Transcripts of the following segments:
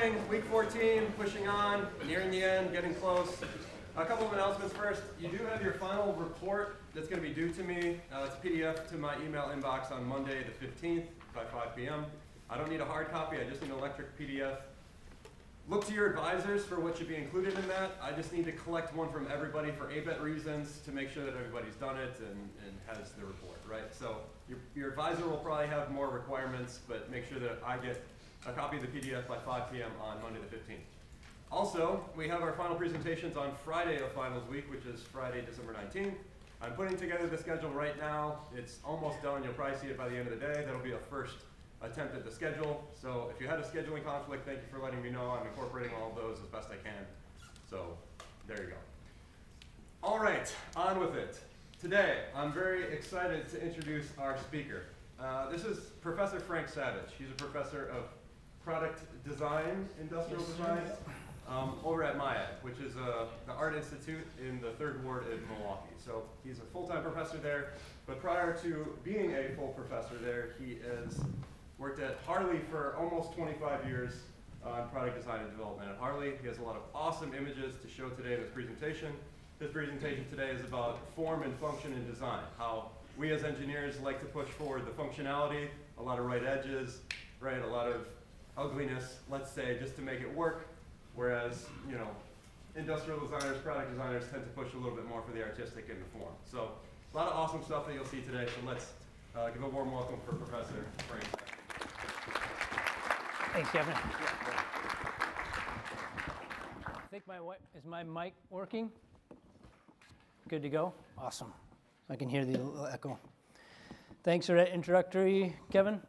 morning, week 14, pushing on, nearing the end, getting close. A couple of announcements first. You do have your final report that's going to be due to me. It's a PDF to my email inbox on Monday the 15th by 5 p.m. I don't need a hard copy, I just need an electric PDF. Look to your advisors for what should be included in that. I just need to collect one from everybody for ABET reasons to make sure that everybody's done it and has the report, right? So your advisor will probably have more requirements, but make sure that I get a copy of the PDF by 5 p.m. on Monday the 15th. Also, we have our final presentations on Friday of finals week, which is Friday, December 19th. I'm putting together the schedule right now. It's almost done. You'll probably see it by the end of the day. That'll be a first attempt at the schedule. So if you had a scheduling conflict, thank you for letting me know. I'm incorporating all of those as best I can. So there you go. All right, on with it. Today, I'm very excited to introduce our speaker. This is Professor Frank Savage. He's a professor of product design, industrial design, over at MIAD, which is the Art Institute in the 3rd Ward in Milwaukee. So he's a full-time professor there, but prior to being a full professor there, he has worked at Harley for almost 25 years on product design and development at Harley. He has a lot of awesome images to show today in his presentation. This presentation today is about form and function in design, how we as engineers like to push forward the functionality, a lot of right edges, right, a lot of ugliness, let's say, just to make it work, whereas, you know, industrial designers, product designers tend to push a little bit more for the artistic and the form. So a lot of awesome stuff that you'll see today, so let's give a warm welcome for Professor Frank. Thanks, Kevin. I think is my mic working? Good to go? Awesome. I can hear the little echo. Thanks for that introductory, Kevin.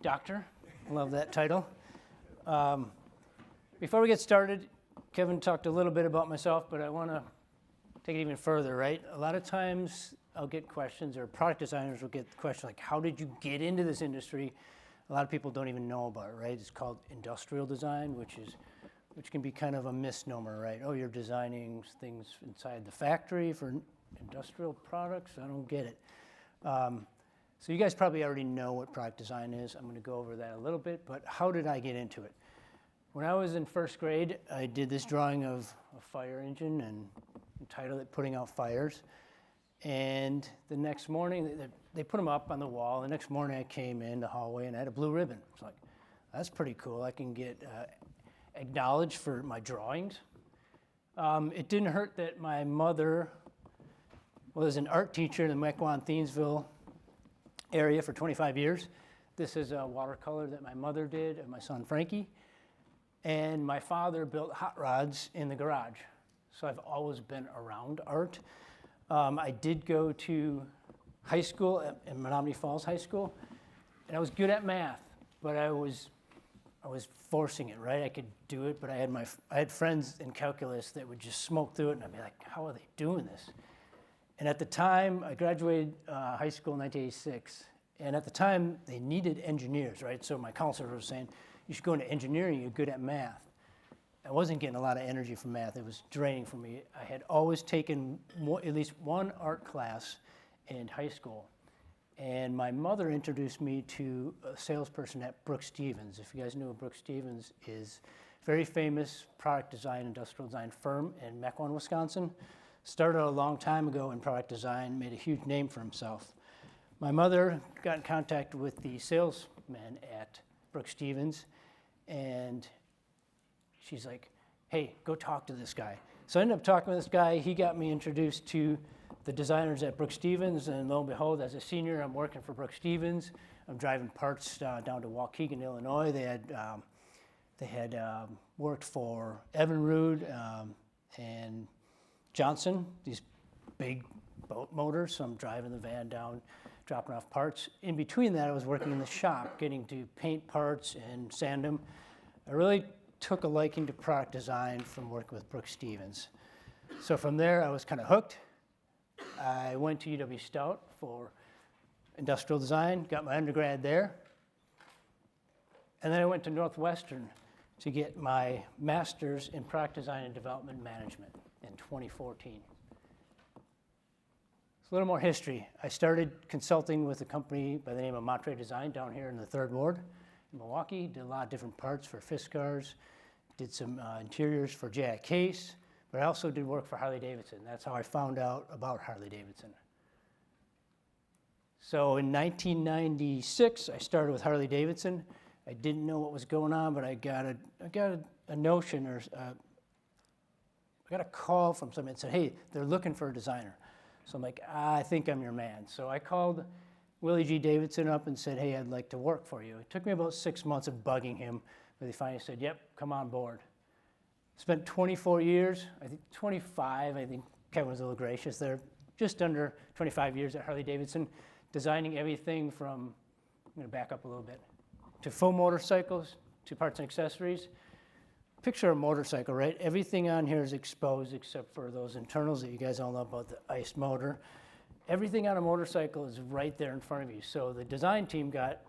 Doctor. Love that title. Before we get started, Kevin talked a little bit about myself, but I want to take it even further, right? A lot of times I'll get questions, or product designers will get questions like, how did you get into this industry? A lot of people don't even know about it, right? It's called industrial design, which can be kind of a misnomer, right? Oh, you're designing things inside the factory for industrial products? I don't get it. So you guys probably already know what product design is. I'm going to go over that a little bit, but how did I get into it? When I was in 1st grade, I did this drawing of a fire engine and entitled it Putting Out Fires. And the next morning, they put them up on the wall. The next morning I came in the hallway and I had a blue ribbon. It's like, that's pretty cool. I can get acknowledged for my drawings. It didn't hurt that my mother was an art teacher in the Mequon-Thiensville area for 25 years. This is a watercolor that my mother did of my son Frankie. And my father built hot rods in the garage. So I've always been around art. I did go to high school at Menominee Falls High School, and I was good at math, but I was forcing it, right? I could do it, but I had friends in calculus that would just smoke through it, and I'd be like, how are they doing this? And at the time, I graduated high school in 1986, and at the time, they needed engineers, right? So my counselor was saying, you should go into engineering, you're good at math. I wasn't getting a lot of energy from math. It was draining for me. I had always taken at least one art class in high school. And my mother introduced me to a salesperson at Brooks Stevens. If you guys know what Brooks Stevens is, very famous product design, industrial design firm in Mequon, Wisconsin. Started a long time ago in product design, made a huge name for himself. My mother got in contact with the salesman at Brooks Stevens, and she's like, hey, go talk to this guy. So I ended up talking with this guy. He got me introduced to the designers at Brooks Stevens, and lo and behold, as a senior, I'm working for Brooks Stevens. I'm driving parts down to Waukegan, Illinois. They had worked for Evinrude and Johnson, these big boat motors. So I'm driving the van down, dropping off parts. In between that, I was working in the shop, getting to paint parts and sand them. I really took a liking to product design from working with Brooks Stevens. So from there, I was kind of hooked. I went to UW Stout for industrial design, got my undergrad there. And then I went to Northwestern to get my master's in product design and development management in 2014. So a little more history. I started consulting with a company by the name of Montre Design down here in the 3rd Ward in Milwaukee. Did a lot of different parts for Fiskars, did some interiors for Jack Case, but I also did work for Harley Davidson. That's how I found out about Harley Davidson. So in 1996, I started with Harley Davidson. I didn't know what was going on, but I got a notion, or I got a call from somebody that said, hey, they're looking for a designer. So I'm like, I think I'm your man. So I called Willie G. Davidson up and said, hey, I'd like to work for you. It took me about 6 months of bugging him, but he finally said, yep, come on board. Spent 24 years, I think 25, I think Kevin was a little gracious there, just under 25 years at Harley Davidson, designing everything from, I'm gonna back up a little bit, to full motorcycles, to parts and accessories. Picture a motorcycle, right? Everything on here is exposed except for those internals that you guys all know about, the ICE motor. Everything on a motorcycle is right there in front of you. So the design team got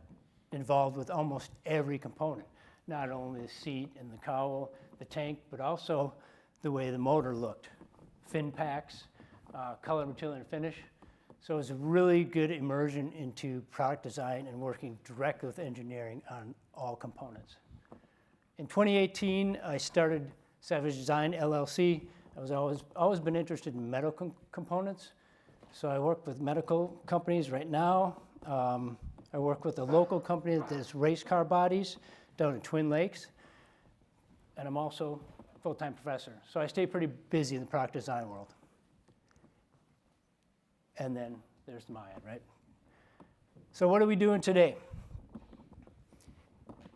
involved with almost every component, not only the seat and the cowl, the tank, but also the way the motor looked. Fin packs, color, material, and finish. So it was a really good immersion into product design and working directly with engineering on all components. In 2018, I started Savage Design LLC. I was always been interested in medical components. So I work with medical companies right now. I work with a local company that does race car bodies down in Twin Lakes. And I'm also a full-time professor. So I stay pretty busy in the product design world. And then there's Maya, right? So what are we doing today?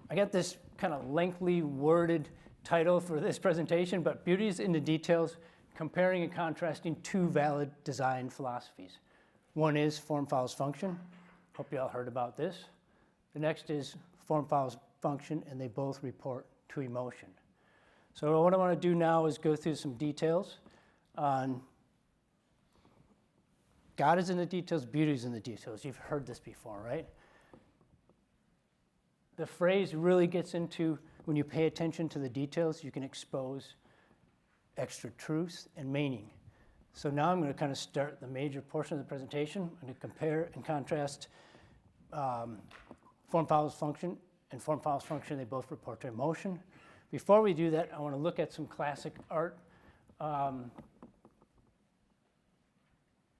I got this kind of lengthy worded title for this presentation, but Beauty is in the Details, comparing and contrasting two valid design philosophies. One is form follows function. Hope you all heard about this. The next is form follows function, and they both report to emotion. So what I want to do now is go through some details on God is in the details, beauty is in the details. You've heard this before, right? The phrase really gets into when you pay attention to the details, you can expose extra truth and meaning. So now I'm going to kind of start the major portion of the presentation. I'm going to compare and contrast form follows function and form follows function. They both report to emotion. Before we do that, I want to look at some classic art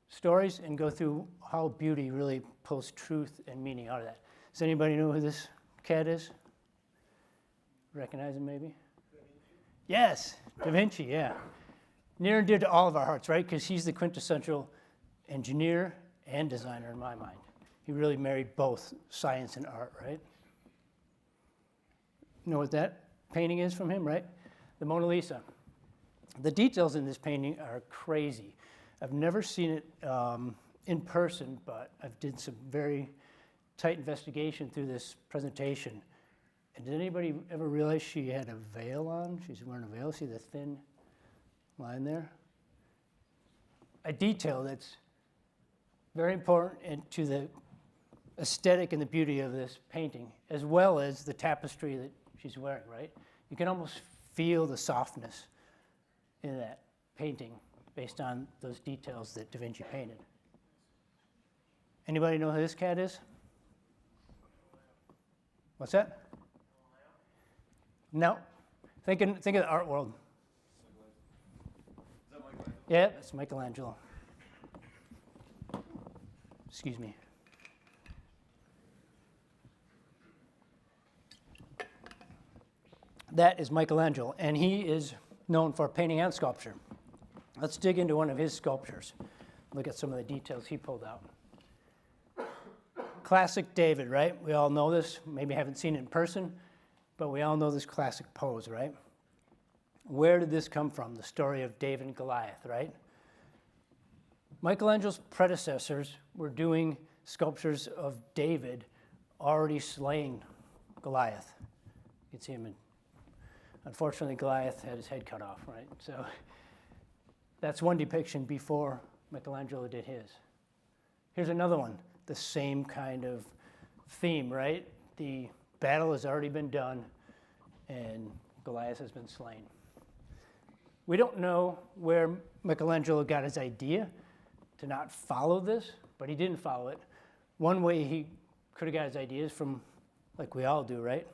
stories and go through how beauty really pulls truth and meaning out of that. Does anybody know who this cat is? Recognize him maybe? Yes, Da Vinci, yeah. Near and dear to all of our hearts, right? Because he's the quintessential engineer and designer in my mind. He really married both science and art, right? You know what that painting is from him, right? The Mona Lisa. The details in this painting are crazy. I've never seen it in person, but I've did some very tight investigation through this presentation. And did anybody ever realize she had a veil on? She's wearing a veil. See the thin line there? A detail that's very important and to the aesthetic and the beauty of this painting, as well as the tapestry that she's wearing, right? You can almost feel the softness in that painting based on those details that Da Vinci painted. Anybody know who this cat is? What's that? No. Think of the art world. Is that Michelangelo? Yeah, that's Michelangelo. Excuse me. That is Michelangelo, and he is known for painting and sculpture. Let's dig into one of his sculptures. Look at some of the details he pulled out. Classic David, right? We all know this. Maybe haven't seen it in person, but we all know this classic pose, right? Where did this come from? The story of David and Goliath, right? Michelangelo's predecessors were doing sculptures of David already slaying Goliath. You can see him in, unfortunately, Goliath had his head cut off, right? So that's one depiction before Michelangelo did his. Here's another one, the same kind of theme, right? The battle has already been done and Goliath has been slain. We don't know where Michelangelo got his idea to not follow this, but he didn't follow it. One way he could have got his ideas from, like we all do, right?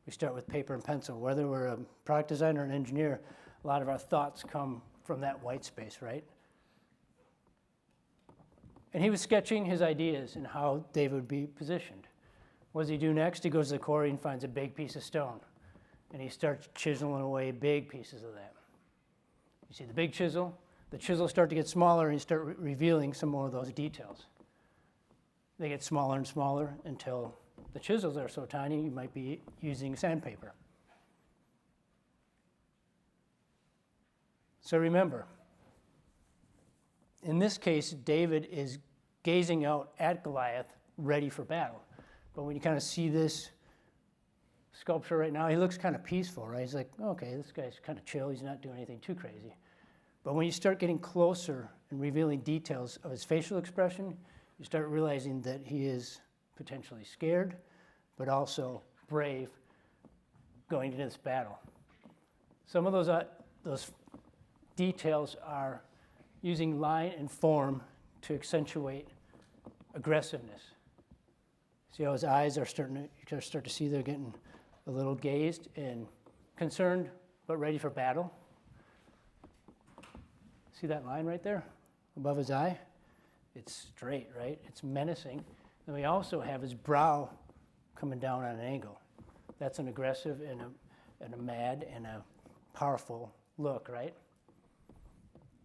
We start with paper and pencil. Whether we're a product designer or an engineer, a lot of our thoughts come from that white space, right? And he was sketching his ideas and how they would be positioned. What does he do next? He goes to the quarry and finds a big piece of stone. And he starts chiseling away big pieces of that. You see the big chisel? The chisels start to get smaller and you start revealing some more of those details. They get smaller and smaller until the chisels are so tiny you might be using sandpaper. So remember, in this case, David is gazing out at Goliath, ready for battle. But when you kind of see this sculpture right now, he looks kind of peaceful, right? He's like, okay, this guy's kind of chill. He's not doing anything too crazy. But when you start getting closer and revealing details of his facial expression, you start realizing that he is potentially scared, but also brave going into this battle. Some of those details are using line and form to accentuate aggressiveness. See how his eyes are you can start to see they're getting a little gazed and concerned, but ready for battle. See that line right there above his eye? It's straight, right? It's menacing. And we also have his brow coming down on an angle. That's an aggressive and a mad and a powerful look, right?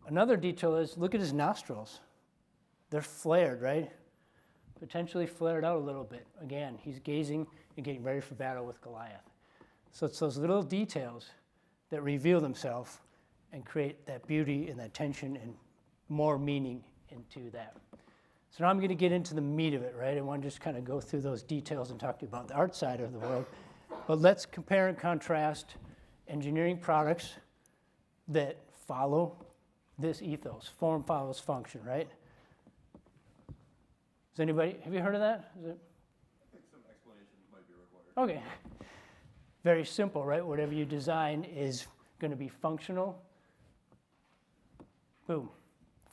Another detail is, look at his nostrils. They're flared, right? Potentially flared out a little bit. Again, he's gazing and getting ready for battle with Goliath. So it's those little details that reveal themselves and create that beauty and that tension and more meaning into that. So now I'm going to get into the meat of it, right? I want to just kind of go through those details and talk to you about the art side of the world. But let's compare and contrast engineering products that follow this ethos. Form follows function, right? Has anybody, have you heard of that? I think some explanation might be required. Okay. Very simple, right? Whatever you design is going to be functional. Boom.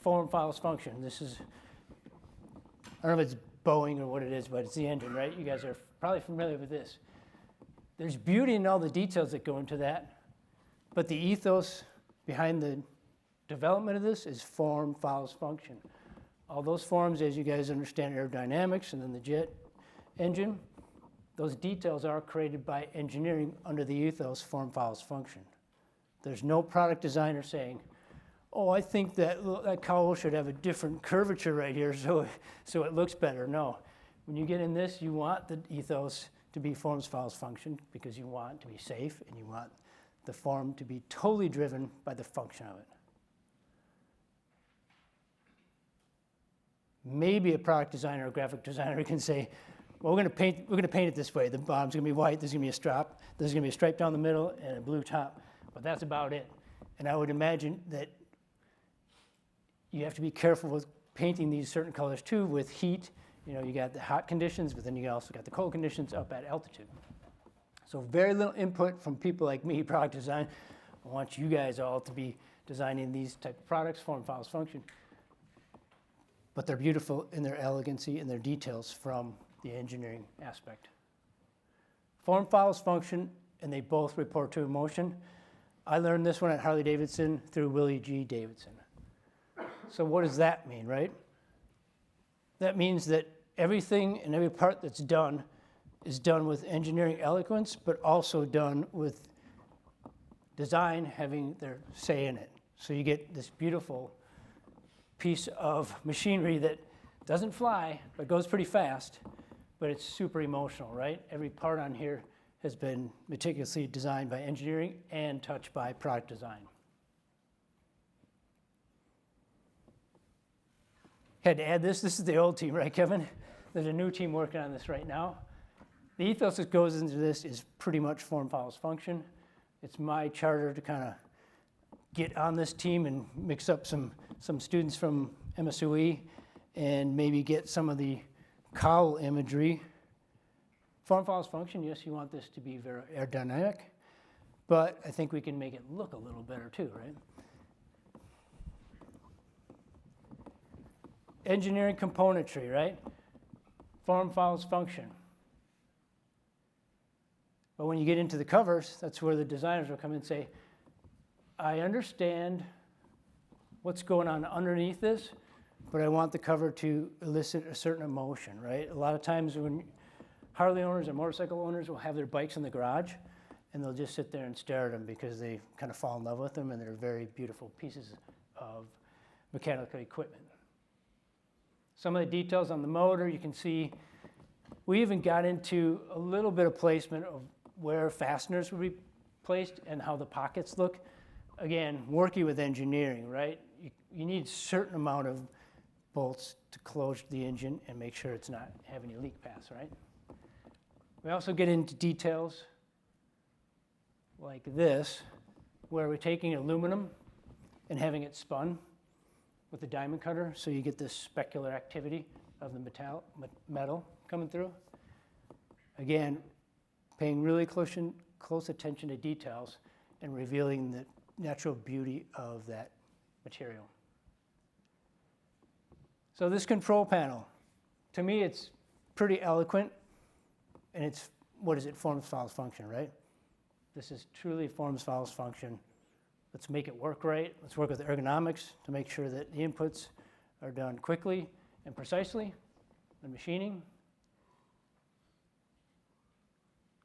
Form follows function. This is, I don't know if it's Boeing or what it is, but it's the engine, right? You guys are probably familiar with this. There's beauty in all the details that go into that, but the ethos behind the development of this is form follows function. All those forms, as you guys understand aerodynamics and then the jet engine, those details are created by engineering under the ethos form follows function. There's no product designer saying, oh, I think that cowl should have a different curvature right here so it looks better. No. When you get in this, you want the ethos to be forms follows function because you want to be safe and you want the form to be totally driven by the function of it. Maybe a product designer or graphic designer can say, well, we're going to paint it this way. The bottom's going to be white. There's going to be a strap. There's going to be a stripe down the middle and a blue top. But that's about it. And I would imagine that you have to be careful with painting these certain colors too with heat. You know, you got the hot conditions, but then you also got the cold conditions up at altitude. So very little input from people like me, product design. I want you guys all to be designing these type of products, form follows function. But they're beautiful in their elegancy and their details from the engineering aspect. Form follows function, and they both report to emotion. I learned this one at Harley-Davidson through Willie G. Davidson. So what does that mean, right? That means that everything and every part that's done is done with engineering eloquence, but also done with design having their say in it. So you get this beautiful piece of machinery that doesn't fly, but goes pretty fast, but it's super emotional, right? Every part on here has been meticulously designed by engineering and touched by product design. Had to add this. This is the old team, right, Kevin? There's a new team working on this right now. The ethos that goes into this is pretty much form follows function. It's my charter to kind of get on this team and mix up some students from MSOE and maybe get some of the cowl imagery. Form follows function, yes, you want this to be very aerodynamic, but I think we can make it look a little better too, right? Engineering componentry, right? Form follows function. But when you get into the covers, that's where the designers will come in and say, I understand what's going on underneath this, but I want the cover to elicit a certain emotion, right? A lot of times when Harley owners and motorcycle owners will have their bikes in the garage, and they'll just sit there and stare at them because they kind of fall in love with them, and they're very beautiful pieces of mechanical equipment. Some of the details on the motor, you can see we even got into a little bit of placement of where fasteners would be placed and how the pockets look. Again, working with engineering, right? You need a certain amount of bolts to close the engine and make sure it's not having any leak paths, right? We also get into details like this, where we're taking aluminum and having it spun with a diamond cutter, so you get this specular activity of the metal coming through. Again, paying really close attention to details and revealing the natural beauty of that material. So this control panel, to me it's pretty eloquent, and it's, what is it, forms, follows, function, right? This is truly forms, follows, function. Let's make it work right. Let's work with ergonomics to make sure that the inputs are done quickly and precisely. The machining,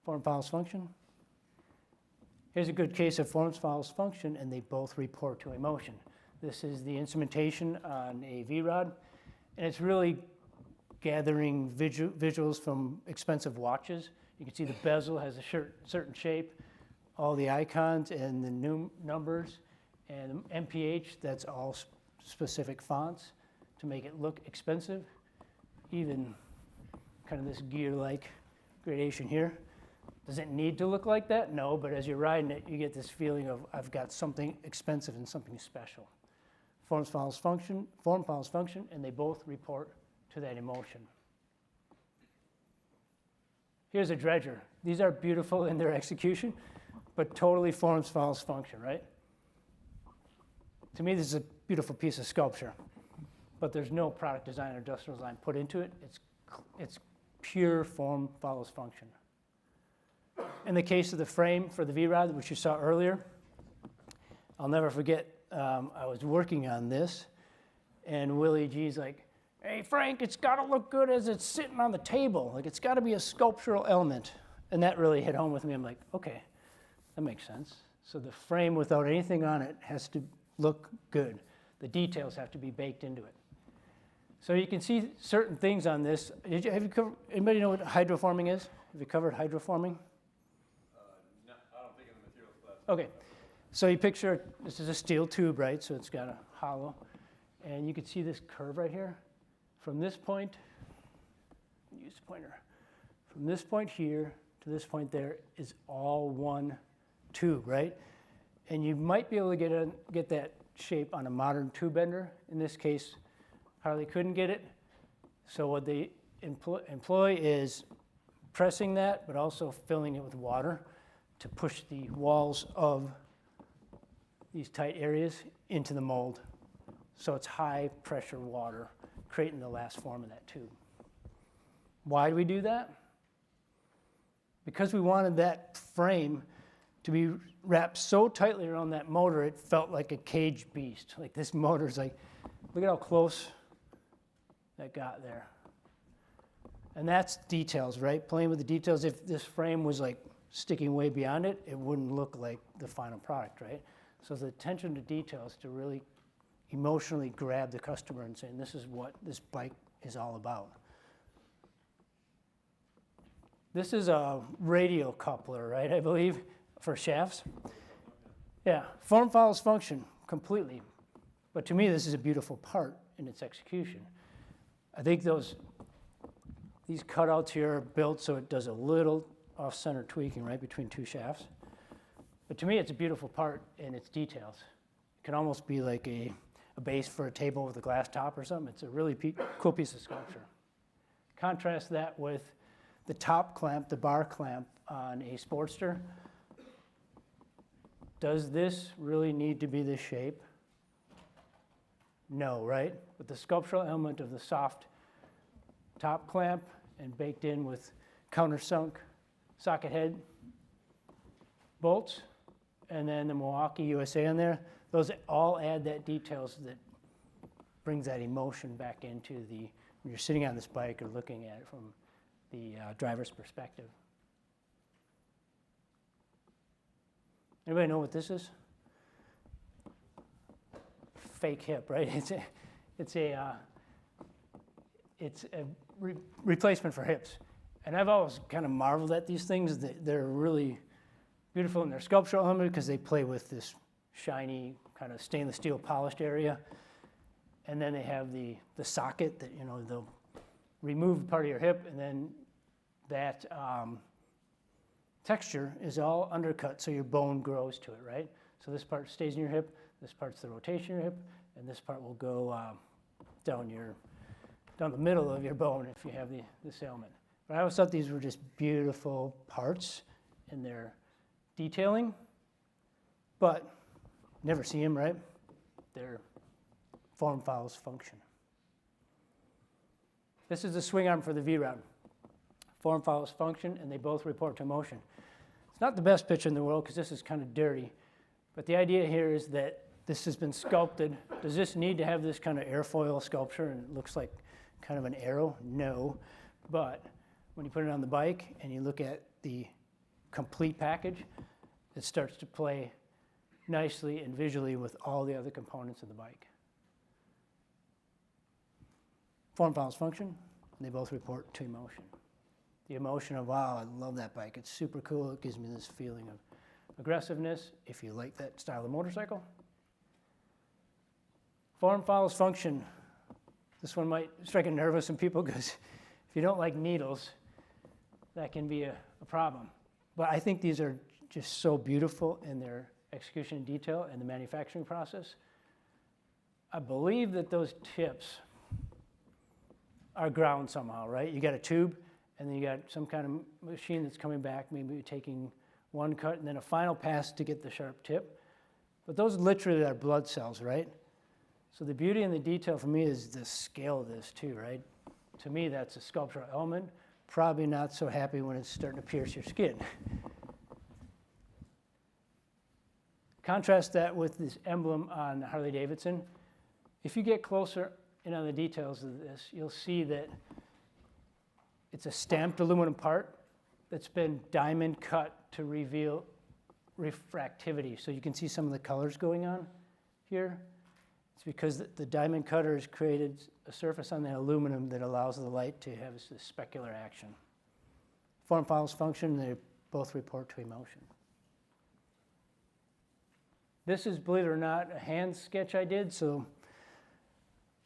form, follows, function. Here's a good case of forms, follows, function, and they both report to emotion. This is the instrumentation on a V-Rod, and it's really gathering visuals from expensive watches. You can see the bezel has a certain shape, all the icons and the new numbers, and MPH, that's all specific fonts to make it look expensive. Even kind of this gear-like gradation here. Does it need to look like that? No, but as you're riding it, you get this feeling of, I've got something expensive and something special. Form follows function, and they both report to that emotion. Here's a dredger. These are beautiful in their execution, but totally forms follows function, right? To me, this is a beautiful piece of sculpture, but there's no product design or industrial design put into it. It's pure form follows function. In the case of the frame for the V-Rod, which you saw earlier, I'll never forget, I was working on this, and Willie G's like, hey, Frank, it's got to look good as it's sitting on the table. Like, it's got to be a sculptural element. And that really hit home with me. I'm like, okay, that makes sense. So the frame without anything on it has to look good. The details have to be baked into it. So you can see certain things on this. Anybody know what hydroforming is? Have you covered hydroforming? No, I don't think in the materials class. Okay, so you picture, this is a steel tube, right? So it's got a hollow. And you can see this curve right here. From this point, use the pointer. From this point here to this point there is all one tube, right? And you might be able to get that shape on a modern tube bender. In this case, Harley couldn't get it. So what they employ is pressing that, but also filling it with water to push the walls of these tight areas into the mold. So it's high pressure water, creating the last form of that tube. Why do we do that? Because we wanted that frame to be wrapped so tightly around that motor, it felt like a caged beast. Like this motor's like, look at how close that got there. And that's details, right? Playing with the details. If this frame was like sticking way beyond it, it wouldn't look like the final product, right? So the attention to details to really emotionally grab the customer and saying, this is what this bike is all about. This is a radial coupler, right, I believe, for shafts. Yeah, form follows function completely. But to me, this is a beautiful part in its execution. I think these cutouts here are built so it does a little off-center tweaking, right, between two shafts. But to me, it's a beautiful part in its details. It can almost be like a base for a table with a glass top or something. It's a really cool piece of sculpture. Contrast that with the top clamp, the bar clamp on a Sportster. Does this really need to be this shape? No, right? With the sculptural element of the soft top clamp and baked in with countersunk socket head, bolts, and then the Milwaukee USA in there. Those all add that details that brings that emotion back into when you're sitting on this bike or looking at it from the driver's perspective. Anybody know what this is? Fake hip, right? It's a replacement for hips. And I've always kind of marveled at these things. They're really beautiful in their sculptural element because they play with this shiny kind of stainless steel polished area. And then they have the socket that, they'll remove part of your hip, and then that texture is all undercut so your bone grows to it, right? So this part stays in your hip, this part's the rotation of your hip, and this part will go down the middle of your bone if you have this ailment. But I always thought these were just beautiful parts in their detailing, but never see them, right? They're form follows function. This is the swing arm for the V-Rod. Form follows function, and they both report to motion. It's not the best picture in the world because this is kind of dirty, but the idea here is that this has been sculpted. Does this need to have this kind of airfoil sculpture and it looks like kind of an arrow? No, but when you put it on the bike and you look at the complete package, it starts to play nicely and visually with all the other components of the bike. Form follows function, and they both report to emotion. The emotion of, wow, I love that bike. It's super cool. It gives me this feeling of aggressiveness, if you like that style of motorcycle. Form follows function. This one might strike a nerve with some people because if you don't like needles, that can be a problem. But I think these are just so beautiful in their execution and detail and the manufacturing process. I believe that those tips are ground somehow, right? You got a tube, and then you got some kind of machine that's coming back, maybe taking one cut and then a final pass to get the sharp tip. But those literally are blood cells, right? So the beauty and the detail for me is the scale of this too, right? To me, that's a sculptural element. Probably not so happy when it's starting to pierce your skin. Contrast that with this emblem on Harley Davidson. If you get closer in on the details of this, you'll see that it's a stamped aluminum part that's been diamond cut to reveal refractivity. So you can see some of the colors going on here. It's because the diamond cutter has created a surface on the aluminum that allows the light to have this specular action. Form follows function, they both report to emotion. This is, believe it or not, a hand sketch I did. So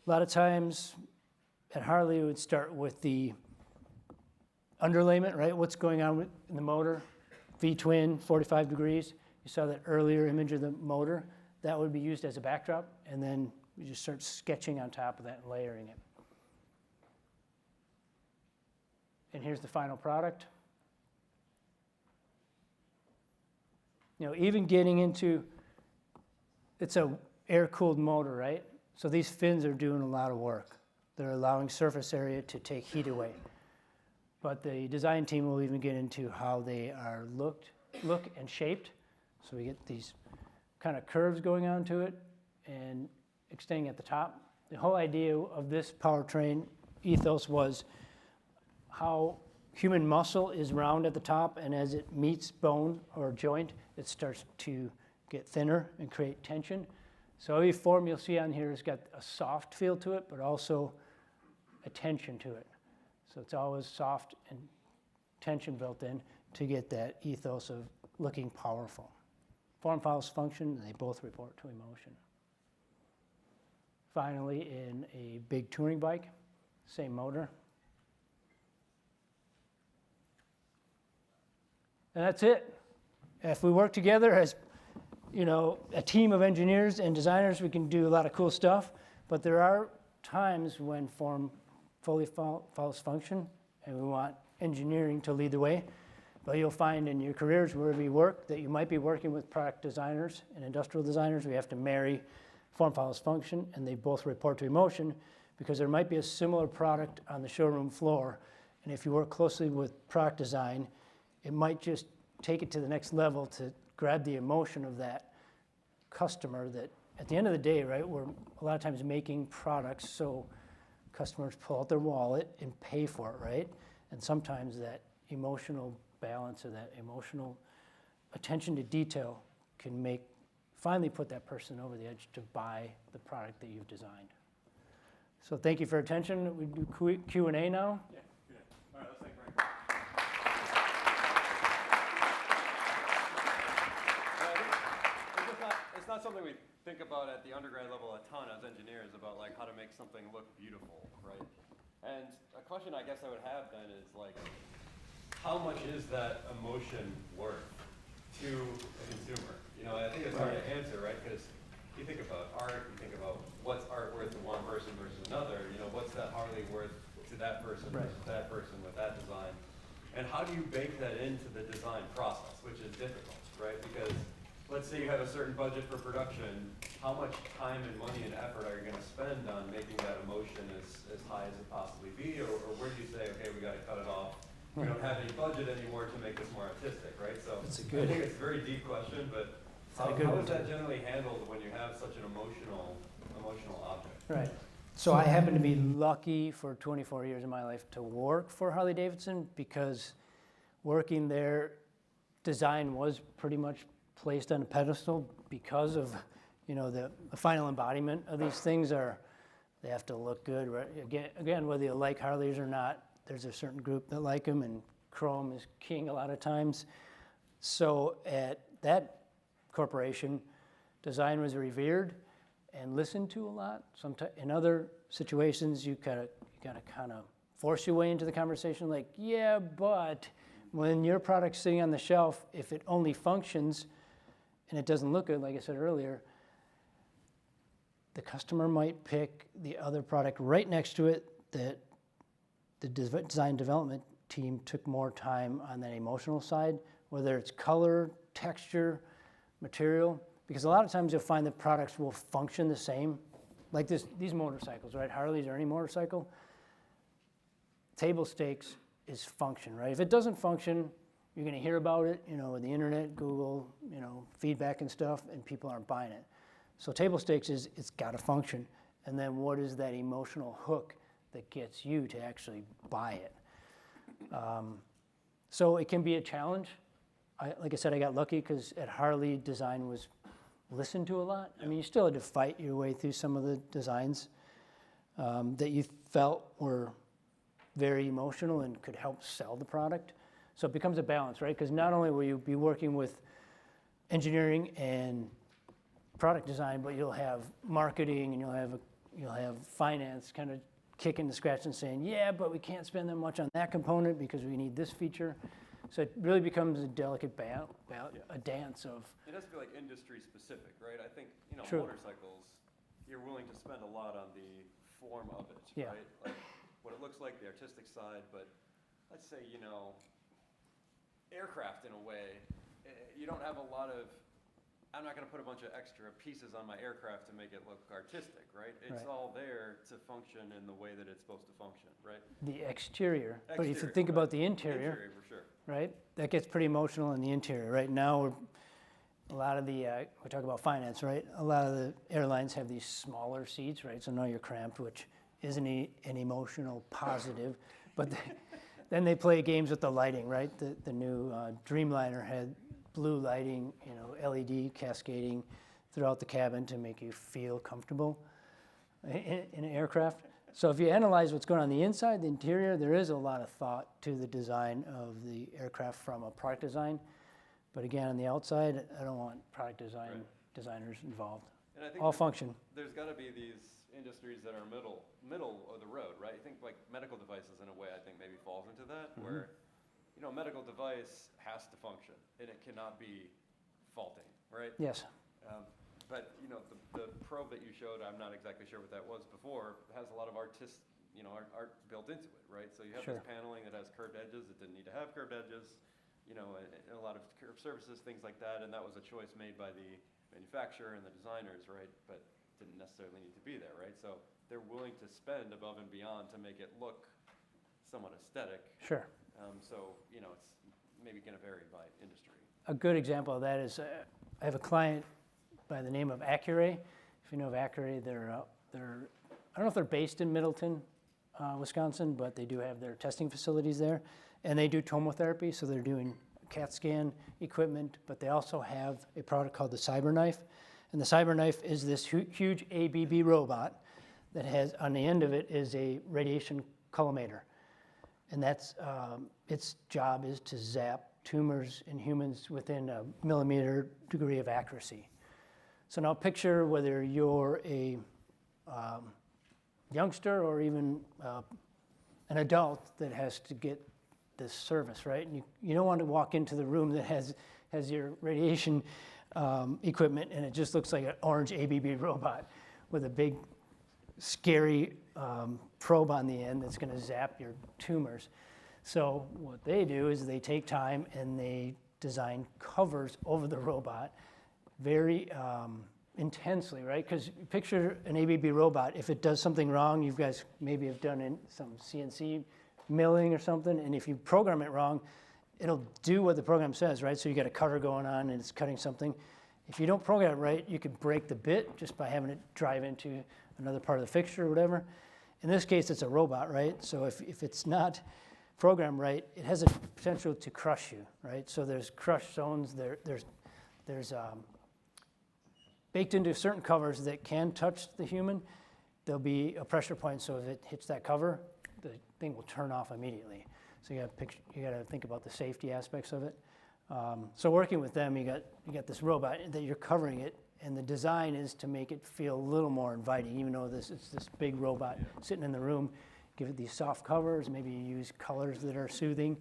a lot of times at Harley, we would start with the underlayment, right? What's going on in the motor? V-twin, 45 degrees. You saw that earlier image of the motor. That would be used as a backdrop, and then we just start sketching on top of that and layering it. And here's the final product. Even getting into, it's a air-cooled motor, right? So these fins are doing a lot of work. They're allowing surface area to take heat away. But the design team will even get into how they are look and shaped. So we get these kind of curves going on to it and extending at the top. The whole idea of this powertrain ethos was how human muscle is round at the top, and as it meets bone or joint, it starts to get thinner and create tension. So every form you'll see on here has got a soft feel to it, but also a tension to it. So it's always soft and tension built in to get that ethos of looking powerful. Form follows function, and they both report to emotion. Finally, in a big touring bike, same motor. And that's it. If we work together as a team of engineers and designers, we can do a lot of cool stuff, but there are times when form fully follows function, and we want engineering to lead the way. But you'll find in your careers wherever you work that you might be working with product designers and industrial designers. We have to marry form follows function, and they both report to emotion, because there might be a similar product on the showroom floor, and if you work closely with product design, it might just take it to the next level to grab the emotion of that customer that at the end of the day, right, we're a lot of times making products so customers pull out their wallet and pay for it, right? And sometimes that emotional balance or that emotional attention to detail can finally put that person over the edge to buy the product that you've designed. So thank you for your attention. We do Q&A now. Yeah, good. All right, let's thank Frank. It's not something we think about at the undergrad level a ton as engineers about like how to make something look beautiful, right? And a question I guess I would have then is like, how much is that emotion worth to a consumer? You know, I think it's hard to answer, right? Because you think about art, you think about what's art worth to one person versus another. You know, what's that Harley worth to that person versus that person with that design? And how do you bake that into the design process, which is difficult, right? Because let's say you have a certain budget for production, how much time and money and effort are you going to spend on making that emotion as high as it possibly be? Or where do you say, okay, we got to cut it off? We don't have any budget anymore to make this more artistic, right? So I think it's a very deep question, but how is that generally handled when you have such an emotional object? Right. So I happen to be lucky for 24 years of my life to work for Harley Davidson because working there, design was pretty much placed on a pedestal because of, you know, the final embodiment of these things they have to look good, right? Again, whether you like Harleys or not, there's a certain group that like them, and chrome is king a lot of times. So at that corporation, design was revered and listened to a lot. Sometimes in other situations, you gotta kind of force your way into the conversation, like, yeah, but when your product's sitting on the shelf, if it only functions and it doesn't look good, like I said earlier, the customer might pick the other product right next to it that the design development team took more time on that emotional side, whether it's color, texture, material, because a lot of times you'll find that products will function the same, like these motorcycles, right? Harleys or any motorcycle. Table stakes is function, right? If it doesn't function, you're going to hear about it, you know, the internet, Google, you know, feedback and stuff, and people aren't buying it. So table stakes is it's got to function, and then what is that emotional hook that gets you to actually buy it? So it can be a challenge. Like I said, I got lucky because at Harley, design was listened to a lot. I mean, you still had to fight your way through some of the designs that you felt were very emotional and could help sell the product. So it becomes a balance, right? Because not only will you be working with engineering and product design, but you'll have marketing and you'll have finance kind of kicking the scratch and saying, yeah, but we can't spend that much on that component because we need this feature. So it really becomes a delicate a dance of. It has to be like industry specific, right? I think, you know, True. motorcycles, you're willing to spend a lot on the form of it, Yeah. right? Like what it looks like, the artistic side, but let's say, you know, aircraft in a way, you don't have a lot of, I'm not going to put a bunch of extra pieces on my aircraft to make it look artistic, right? It's Right. all there to function in the way that it's supposed to function, right? The exterior. But if you Exterior, think right. about the interior, For sure. right, that gets pretty emotional in the interior. Right now, a lot of we talk about finance, right? A lot of the airlines have these smaller seats, right? So now you're cramped, which isn't an emotional positive. But then they play games with the lighting, right? The new Dreamliner had blue lighting, you know, LED cascading throughout the cabin to make you feel comfortable in an aircraft. So if you analyze what's going on the inside, the interior, there is a lot of thought to the design of the aircraft from a product design. But again, on the outside, I don't want product designers involved. And I think All function. there's got to be these industries that are middle of the road, right? I think like medical devices in a way, I think maybe falls into that, where, you know, a medical device has to function and it cannot be faulting, right? Yes. But you know, the probe that you showed, I'm not exactly sure what that was before, has a lot of art built into it, right? So you have Sure. this paneling that has curved edges. It didn't need to have curved edges, you know, and a lot of curved surfaces, things like that. And that was a choice made by the manufacturer and the designers, right? But didn't necessarily need to be there, right? So they're willing to spend above and beyond to make it look somewhat aesthetic. Sure. So, you know, it's maybe going to vary by industry. a good example of that is I have a client by the name of Accuray. If you know of Accuray, they're I don't know if they're based in Middleton, Wisconsin, but they do have their testing facilities there, and they do tomotherapy, so they're doing CAT scan equipment, but they also have a product called the CyberKnife, and the CyberKnife is this huge ABB robot that has, on the end of it is a radiation collimator, and that's its job is to zap tumors in humans within a millimeter degree of accuracy. So now picture whether you're a youngster or even an adult that has to get this service, right? And you don't want to walk into the room that has your radiation equipment and it just looks like an orange ABB robot with a big, scary probe on the end that's going to zap your tumors. So what they do is they take time and they design covers over the robot very intensely, right? Because picture an ABB robot, if it does something wrong, you guys maybe have done some CNC milling or something, and if you program it wrong, it'll do what the program says, right? So you got a cutter going on and it's cutting something. If you don't program it right, you could break the bit just by having it drive into another part of the fixture or whatever. In this case, it's a robot, right? So if it's not programmed right, it has a potential to crush you, right? So there's crush zones, there's baked into certain covers that can touch the human, there'll be a pressure point, so if it hits that cover, the thing will turn off immediately. So you got to think about the safety aspects of it. So working with them, you got this robot that you're covering it, and the design is to make it feel a little more inviting, even though it's this big robot sitting in the room. Give it these soft covers, maybe you use colors that are soothing,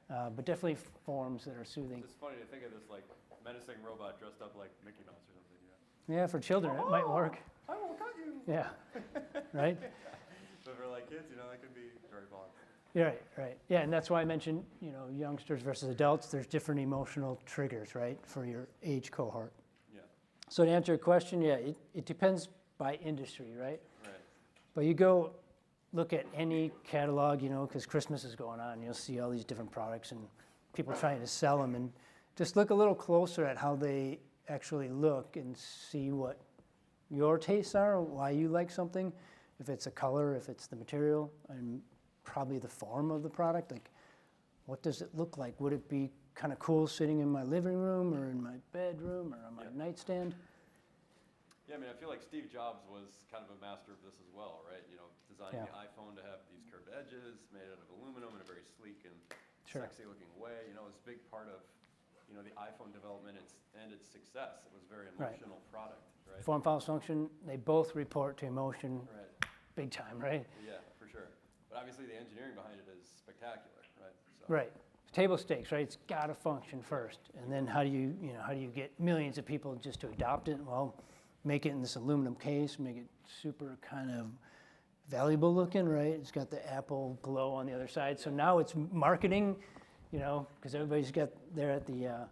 but definitely forms that are soothing. It's funny to think of this like menacing robot dressed up like Mickey Mouse or something. Yeah, for children it might work. I will cut you. Yeah, right? But for like kids, that could be very fun. Yeah, right. Yeah, and that's why I mentioned, youngsters versus adults. There's different emotional triggers, right, for your age cohort. Yeah. So to answer your question, yeah, it depends by industry, right? Right. But you go look at any catalog, because Christmas is going on, you'll see all these different products and people trying to sell them, and just look a little closer at how they actually look and see what your tastes are, why you like something, if it's a color, if it's the material, and probably the form of the product. Like, what does it look like? Would it be kind of cool sitting in my living room or in my bedroom or on my nightstand? Yeah, I feel like Steve Jobs was kind of a master of this as well, right? Designing the iPhone to have these curved edges, made out of aluminum in a very sleek and sexy-looking way. It was a big part of the iPhone development and its success. It was a very emotional product, right? Form follows function, they both report to emotion big time, right? Yeah, for sure. But obviously the engineering behind it is spectacular, right? So. Right. Table stakes, right? It's got to function first. And then how do you get millions of people just to adopt it? Well, make it in this aluminum case, make it super kind of valuable looking, right? It's got the Apple glow on the other side. So now it's marketing, because everybody's got there at the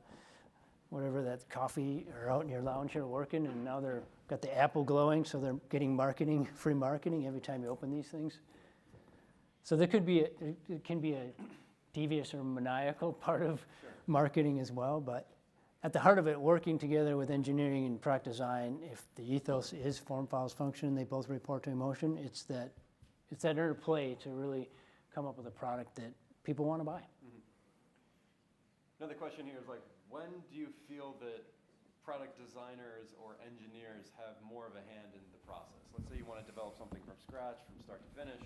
whatever that coffee or out in your lounge here working, and now they're got the Apple glowing, so they're getting marketing, free marketing every time you open these things. So there can be a devious or maniacal part of marketing as well, but at the heart of it, working together with engineering and product design, if the ethos is form follows function, they both report to emotion, it's that interplay to really come up with a product that people want to buy. Mm-hmm. Another question here is when do you feel that product designers or engineers have more of a hand in the process? Let's say you want to develop something from scratch, from start to finish.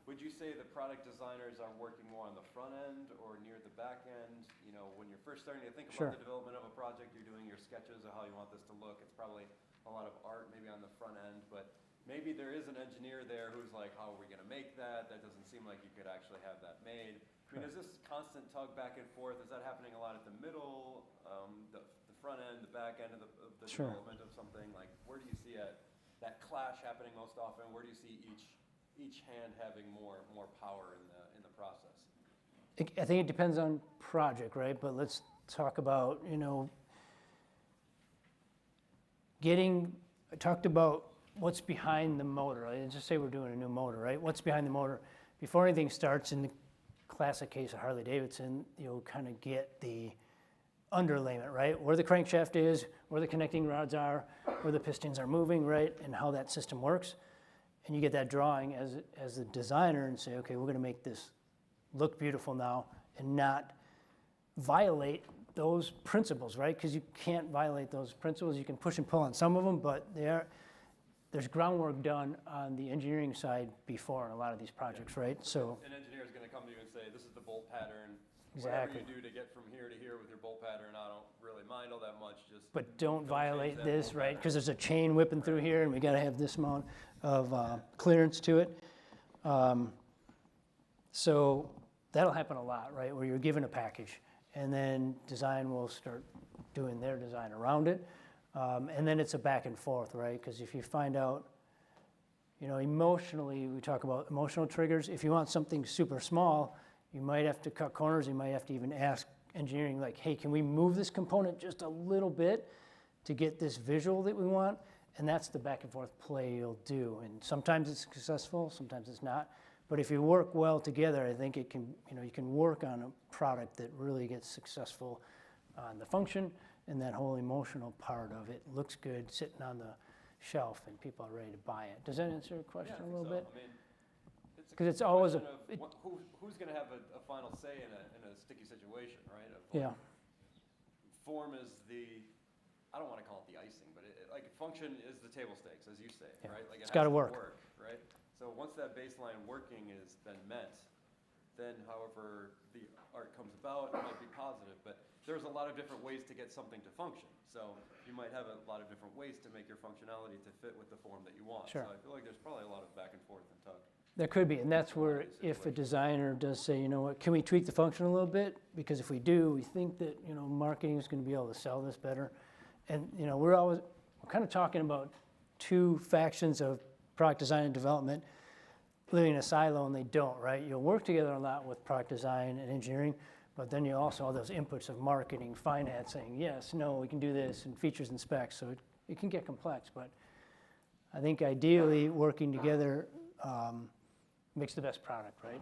Would you say the product designers are working more on the front end or near the back end? When you're first starting to think about the development of a project, you're doing your sketches of how you want this to look. It's probably a lot of art maybe on the front end, but maybe there is an engineer there who's like, how are we going to make that? That doesn't seem like you could actually have that made. Is this constant tug back and forth? Is that happening a lot at the middle, the front end, the back end of the development of something? Where do you see that clash happening most often? Where do you see each hand having more power in the process? I think it depends on project, right? But let's talk about, I talked about what's behind the motor. Let's just say we're doing a new motor, right? What's behind the motor? Before anything starts, in the classic case of Harley-Davidson, you'll kind of get the underlayment, right? Where the crankshaft is, where the connecting rods are, where the pistons are moving, right? And how that system works. And you get that drawing as a designer and say, okay, we're going to make this look beautiful now and not violate those principles, right? Because you can't violate those principles. You can push and pull on some of them, but there's groundwork done on the engineering side before in a lot of these projects, right? So An engineer is going to come to you and say, this is the bolt pattern. Exactly. Whatever you do to get from here to here with your bolt pattern, I don't really mind all that much. Just but don't violate that this, bolt right? pattern. Because there's a chain whipping through here, and we got to have this amount of clearance to it. So that'll happen a lot, right? Where you're given a package, and then design will start doing their design around it, and then it's a back and forth, right? Because if you find out, emotionally, we talk about emotional triggers. If you want something super small, you might have to cut corners. You might have to even ask engineering, like, hey, can we move this component just a little bit to get this visual that we want? And that's the back and forth play you'll do. And sometimes it's successful, sometimes it's not. But if you work well together, I think it can, you can work on a product that really gets successful on the function and that whole emotional part of it looks good sitting on the shelf and people are ready to buy it. Does that answer your question Yeah, I a little think bit? so. I mean, 'Cause it's always question of who's going to have a final say in a sticky situation, right? Of Yeah. Form is I don't want to call it the icing, but like function is the table stakes, as you say, Yeah. right? Like It's has gotta to work. right? So once that baseline working has been met, then however the art comes about, it might be positive, but there's a lot of different ways to get something to function. So you might have a lot of different ways to make your functionality to fit with the form that you want. Sure. So I feel like there's probably a lot of back and forth and tug. There could be, and that's where if a designer does say, you know what, can we tweak the function a little bit? Because if we do, we think that, marketing is going to be able to sell this better. And, we're kind of talking about two factions of product design and development living in a silo, and they don't, right? You'll work together a lot with product design and engineering, but then you also have those inputs of marketing, finance, saying, yes, no, we can do this, and features and specs. So it can get complex, but I think ideally working together makes the best product, right?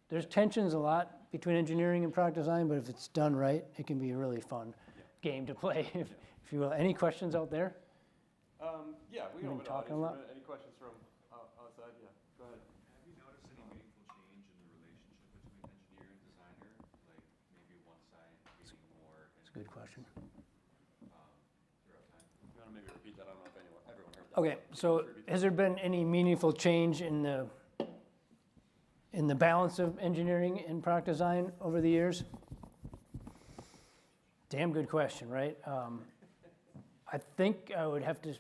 There's tensions a lot between engineering and product design, but if it's done right, it can be a really fun game to play, if you will. Any questions out there? Yeah, we Been don't have an talking a audience. lot? Any questions from outside? Yeah, go ahead. Have you noticed any meaningful change in the relationship between engineer and designer? Like maybe one side getting more It's a good question. throughout time? You want to maybe repeat that? I don't know if everyone heard that. Okay, so has there been any meaningful change in the balance of engineering and product design over the years? Damn good question, right? I think I would have to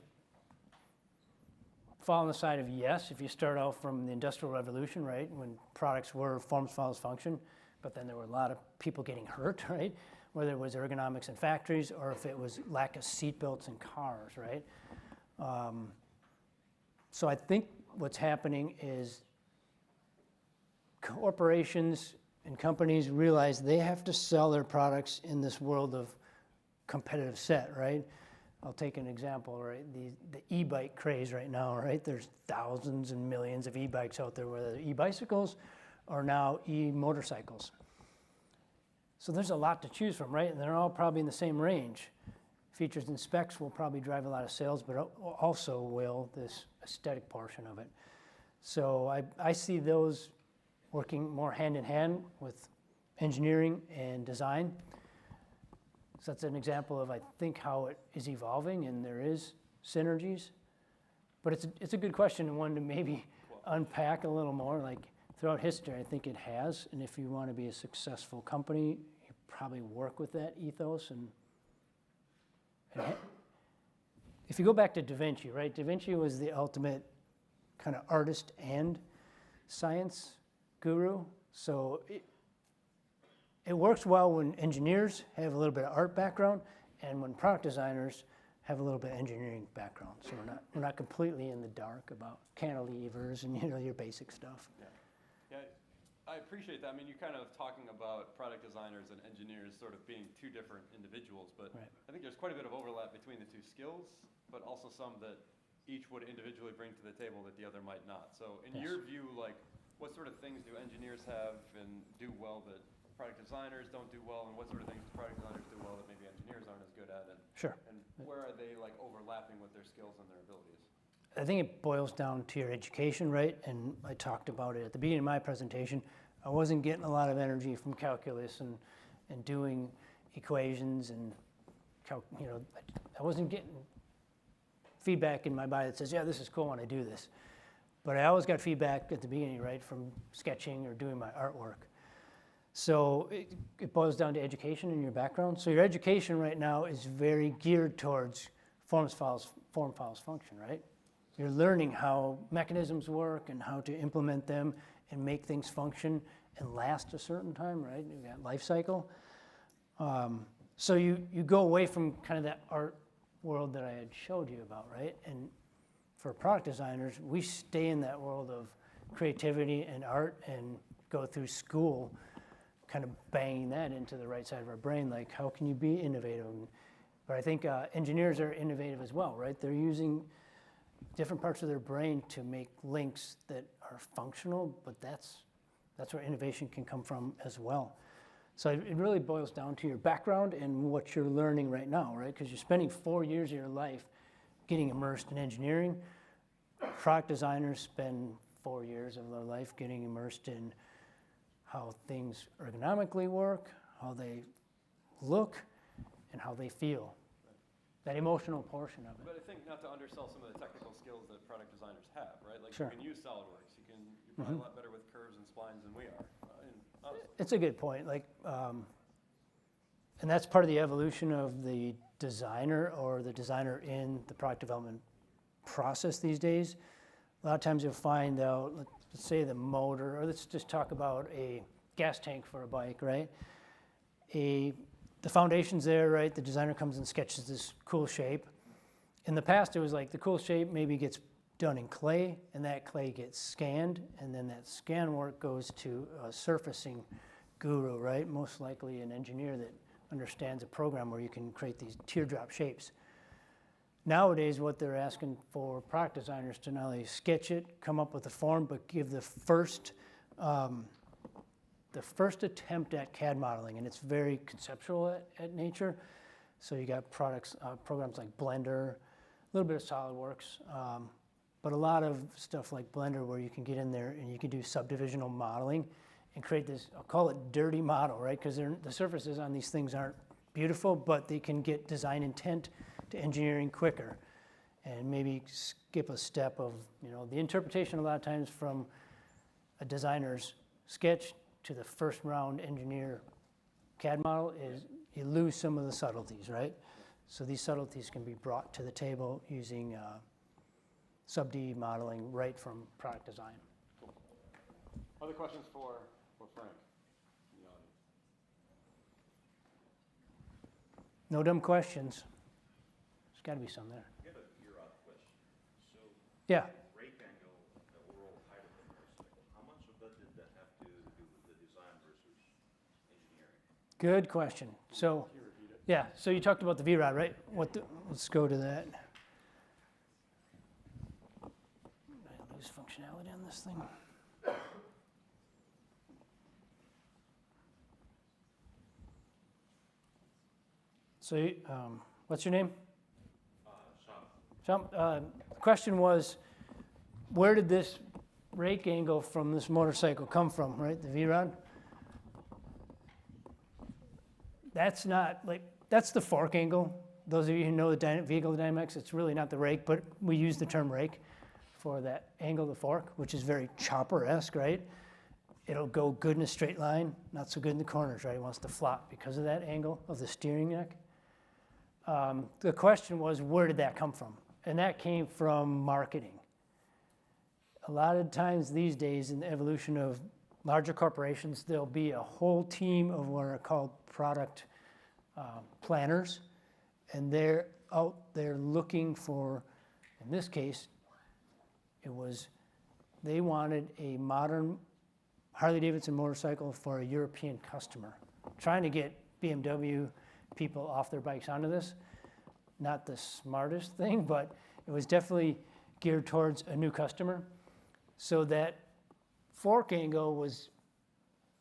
fall on the side of yes if you start out from the Industrial Revolution, right? When products were forms follows function, but then there were a lot of people getting hurt, right? Whether it was ergonomics in factories or if it was lack of seat belts in cars, right? So I think what's happening is corporations and companies realize they have to sell their products in this world of competitive set, right? I'll take an example, right? The e-bike craze right now, right? There's thousands and millions of e-bikes out there, whether they're e-bicycles or now e-motorcycles. So there's a lot to choose from, right? And they're all probably in the same range. Features and specs will probably drive a lot of sales, but also will this aesthetic portion of it. So I see those working more hand in hand with engineering and design. So that's an example of, I think, how it is evolving, and there is synergies. But it's a good question, and one to maybe unpack a little more. Like throughout history, I think it has, and if you want to be a successful company, you probably work with that ethos. And if you go back to Da Vinci, right? Da Vinci was the ultimate kind of artist and science guru. So it works well when engineers have a little bit of art background and when product designers have a little bit of engineering background. So we're not completely in the dark about cantilevers and your basic stuff. Yeah, I appreciate that. I mean, you're kind of talking about product designers and engineers sort of being two different individuals, but Right. I think there's quite a bit of overlap between the two skills, but also some that each would individually bring to the table that the other might not. So in Yes. your view, like, what sort of things do engineers have and do well that product designers don't do well, and what sort of things do product designers do well that maybe engineers aren't as good at, Sure. and where are they like overlapping with their skills and their abilities? I think it boils down to your education, right? And I talked about it at the beginning of my presentation. I wasn't getting a lot of energy from calculus and doing equations and, I wasn't getting feedback in my body that says, yeah, this is cool when I do this. But I always got feedback at the beginning, right, from sketching or doing my artwork. So it boils down to education and your background. So your education right now is very geared towards form follows function, right? You're learning how mechanisms work and how to implement them and make things function and last a certain time, right? You got life cycle. So you go away from kind of that art world that I had showed you about, right? And for product designers, we stay in that world of creativity and art and go through school kind of banging that into the right side of our brain, like how can you be innovative? But I think engineers are innovative as well, right? They're using different parts of their brain to make links that are functional, but that's where innovation can come from as well. So it really boils down to your background and what you're learning right now, right? Because you're spending 4 years of your life getting immersed in engineering. Product designers spend 4 years of their life getting immersed in how things ergonomically work, how they look, and how they feel. That emotional portion of it. But I think not to undersell some of the technical skills that product designers have, right? Like Sure. you can use SolidWorks, you're probably a lot better with curves and splines than we are. Honestly. It's a good point. And that's part of the evolution of the designer or the designer in the product development process these days. A lot of times you'll find out, let's say the motor, or let's just talk about a gas tank for a bike, right? The foundation's there, right? The designer comes and sketches this cool shape. In the past, it was like the cool shape maybe gets done in clay, and that clay gets scanned, and then that scan work goes to a surfacing guru, right? Most likely an engineer that understands a program where you can create these teardrop shapes. Nowadays, what they're asking for product designers to not only sketch it, come up with a form, but give the first attempt at CAD modeling, and it's very conceptual at nature. So you got programs like Blender, a little bit of SolidWorks, but a lot of stuff like Blender where you can get in there and you can do subdivisional modeling and create this, I'll call it dirty model, right? Because the surfaces on these things aren't beautiful, but they can get design intent to engineering quicker and maybe skip a step of, the interpretation a lot of times from a designer's sketch to the first round engineer CAD model is you lose some of the subtleties, right? So these subtleties can be brought to the table using sub-D modeling right from product design. Cool. Other questions for Frank in the audience? No dumb questions. There's got to be some there. I have a year-out question. So, Yeah. rake angle, the overall height of the motorcycle, how much of that did that have to do with the design versus engineering? Good question. So, Can you repeat it? yeah, so you talked about the V-Rod, right? Let's go to that. Did I lose functionality on this thing? So, what's your name? Sean, The question was, where did this rake angle from this motorcycle come from, right? The V-Rod? That's not, that's the fork angle. Those of you who know the vehicle dynamics, it's really not the rake, but we use the term rake for that angle of the fork, which is very chopper-esque, right? It'll go good in a straight line, not so good in the corners, right? It wants to flop because of that angle of the steering neck. The question was, where did that come from? And that came from marketing. A lot of times these days in the evolution of larger corporations, there'll be a whole team of what are called product planners, and they're out there looking for, in this case, they wanted a modern Harley-Davidson motorcycle for a European customer, trying to get BMW people off their bikes onto this. Not the smartest thing, but it was definitely geared towards a new customer. So that fork angle was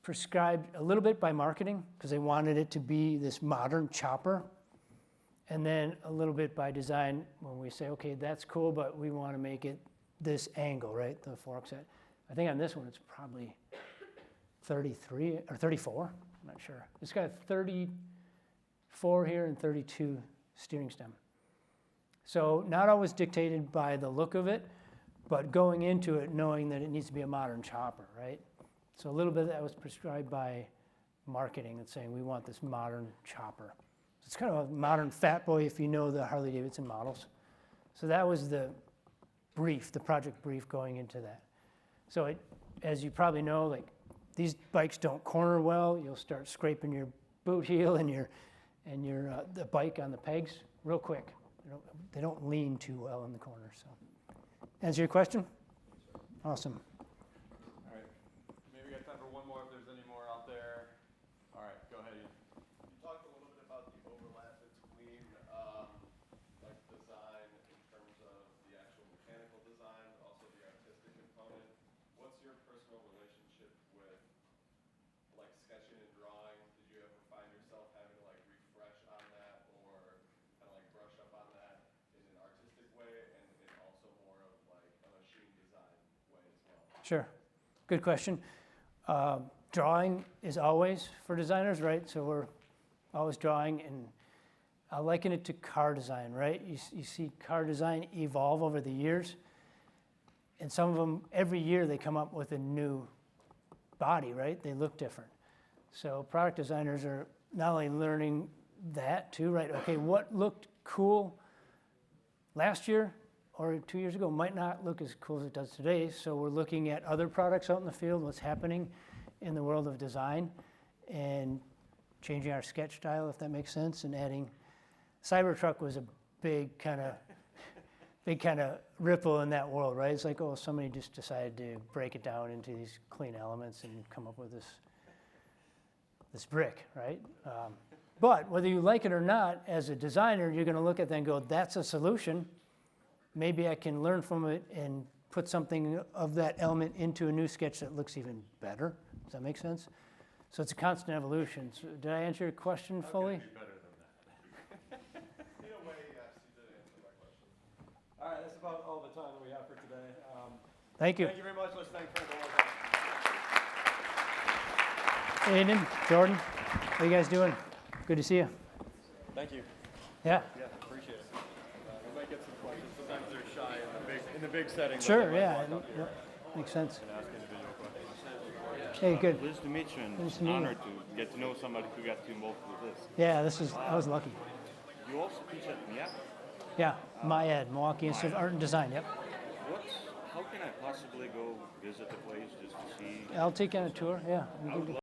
prescribed a little bit by marketing because they wanted it to be this modern chopper. And then a little bit by design when we say, okay, that's cool, but we want to make it this angle, right? The fork set. I think on this one it's probably 33 or 34. I'm not sure. It's got 34 here and 32 steering stem. So not always dictated by the look of it, but going into it knowing that it needs to be a modern chopper, right? So a little bit of that was prescribed by marketing and saying we want this modern chopper. So it's kind of a modern fat boy if you know the Harley Davidson models. So that was the brief, the project brief going into that. So it, as you probably know, like these bikes don't corner well. You'll start scraping your boot heel and the bike on the pegs real quick. They don't lean too well in the corner. So, answer your question? Awesome. All right. Maybe we got time for one more if there's any more out there. All right, go ahead, Ian. You talked a little bit about the overlap between like design in terms of the actual mechanical design, but also the artistic component. What's your personal relationship with like sketching and drawing? Did you ever find yourself having to like refresh on that or kind of like brush up on that in an artistic way and also more of like a machine design way as well? Sure. Good question. Drawing is always for designers, right? So we're always drawing, and I liken it to car design, right? You see car design evolve over the years, and some of them, every year they come up with a new body, right? They look different. So product designers are not only learning that too, right? Okay, what looked cool last year or 2 years ago might not look as cool as it does today. So we're looking at other products out in the field, what's happening in the world of design, and changing our sketch style, if that makes sense, and adding. Cybertruck was a big kind of ripple in that world, right? It's like, oh, somebody just decided to break it down into these clean elements and come up with this brick, right? But whether you like it or not, as a designer, you're going to look at that and go, that's a solution. Maybe I can learn from it and put something of that element into a new sketch that looks even better. Does that make sense? So it's a constant evolution. So did I answer your question fully? In a way, yes, you did answer my question. All right, that's about all the time we have for today. Thank you. Thank you very much. Let's thank Frank one more time. Aiden, Jordan, how you guys doing? Good to see you. Thank you. Yeah. Yeah, appreciate it. We might get some questions. Sometimes they're shy in the big setting. but Sure, they might yeah. walk up here Yep. Makes sense. and ask individual questions. Hey, good. Pleased to meet you, and Nice it's to an meet you. honor to get to know somebody who got you involved with this. Yeah, I was lucky. You also teach at MIAC. Yeah, MIAD, Milwaukee Institute of Art and Design, yep. How can I possibly go visit the place just to see? I'll take you on a tour, yeah. We I can would do-